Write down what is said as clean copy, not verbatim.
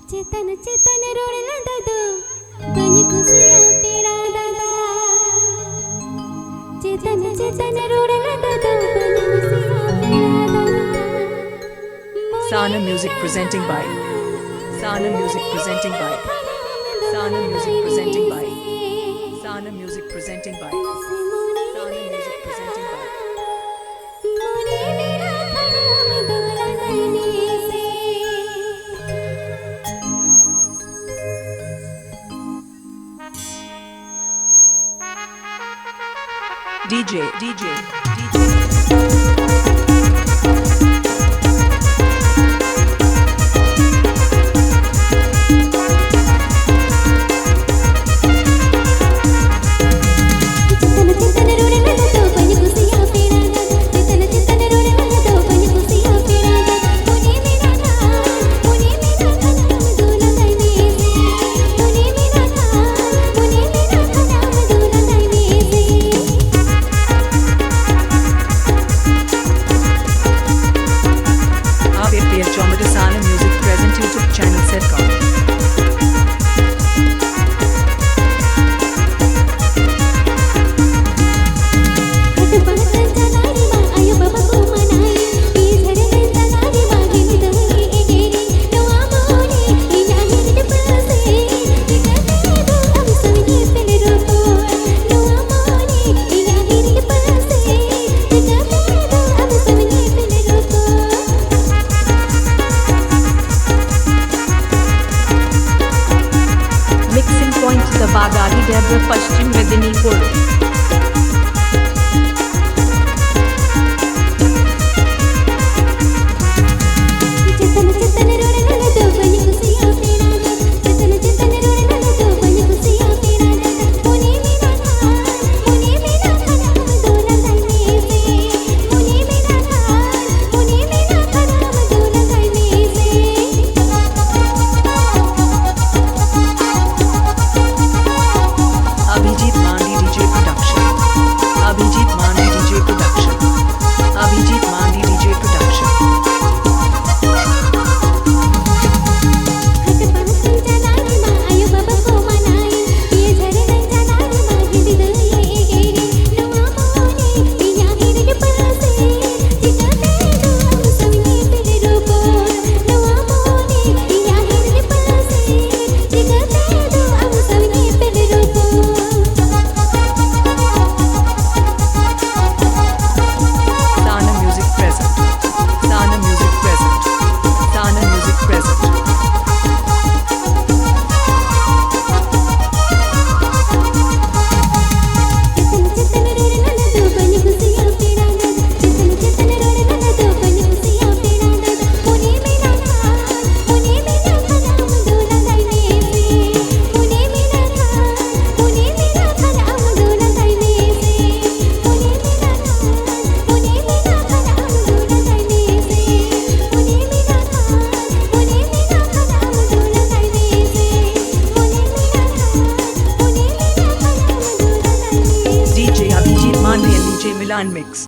चेतन चेतन रोडला दादा बनी खुशियाँ तेरा दादा चेतन चेतन रोडला दादा बनी खुशियाँ तेरा दादा Sana Music presenting by Sana Music presenting by Sana Music presenting by Sana Music presenting by Sana Music presenting by मोने मेरा खराब दोला करने से DJ Sana Music present YouTube channel Setcom Bagari Debra Pashchim Medinipur DJ Abhijit Mandya DJ Milan Mix